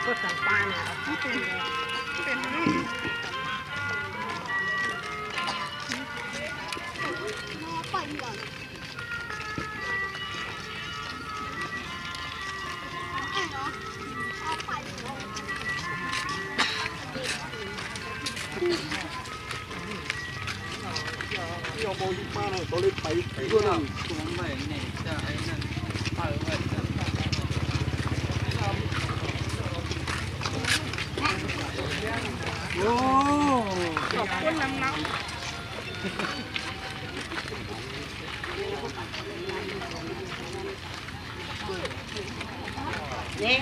ก็สั่งปลาเนี่ยเป็นนี่ไปก่อนที่เอาโบยุมาเลยตัวเล็กไปตัวนึง ตัวใหม่เนี่ยจะไอ้นั่นไปไว้โอ้ขอบคุณน้ำเนี่ย